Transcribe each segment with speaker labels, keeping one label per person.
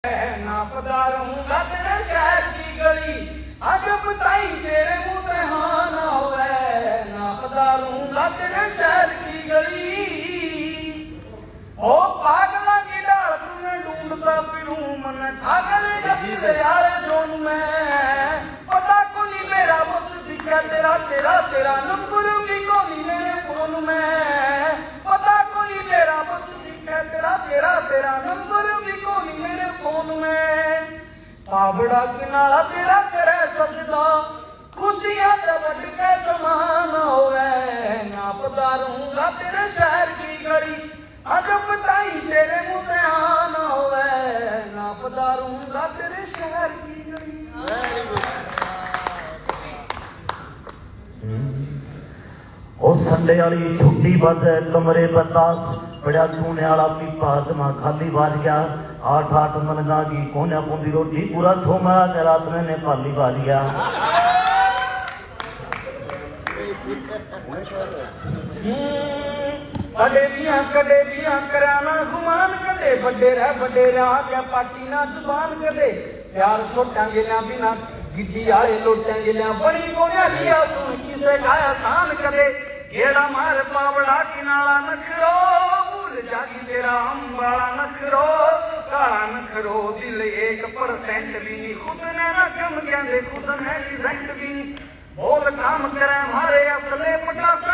Speaker 1: नापदा रहूंगा तेरे शहर की गली, आज बताई तेरे मुंह पे हाँ ना होवे। नापदा रहूंगा तेरे शहर की गली, ओ पागला की डाल तुम्हें ढूंढता फिरूं मन ठागल जगी यार जोन में। पता को नहीं मेरा बस दिखा तेरा चेहरा, तेरा नंबर भी को नहीं मेरे फोन में। पता को नहीं मेरा बस दिखा तेरा चेहरा, तेरा नंबर भी को नहीं मेरे फोन में। पावड़ा किनारा तेरा करे सजदा, खुशियां तो बढ़ के समान होवे। नापदा रहूंगा तेरे शहर की गली, आज बताई तेरे मुंह पे हाँ ना होवे। नापदा रहूंगा तेरे शहर की गली।
Speaker 2: ओ संडे वाली छुट्टी बस कमरे बर्दास बड़ा छूने वाला पीपा जमा खाली बाज गया। 8 मनगा की कोन्या पुंदी रोटी पूरा छोमा के रात ने खाली बाज गया।
Speaker 1: कदे दिया कराना गुमान कदे बड़े रह क्या पार्टी ना जुबान कदे। प्यार छोटा गिलिया बिना गिद्दी आए लोटा गिलिया, बड़ी गोया लिया सुन किसे खाया सान कदे। गेड़ा मार पावड़ा किनाला नखरो, भूल जागी तेरा अंबाला नखरो। काला नखरो दिल 1% भी नहीं, खुद ने ना कम कहते खुद ने रिजेंट भी नहीं। बोल काम करे मारे असले पटासा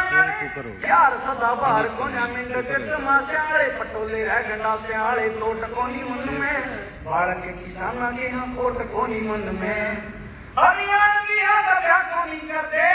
Speaker 1: यार सदा बाहर कोन्या मिंड के समास्याले। पटोले रह गंडा से आले तोट कोनी मन में, बालक किसाना के यहाँ खोट कोनी मन में। हरियाणा की आगा क्या कोनी करते,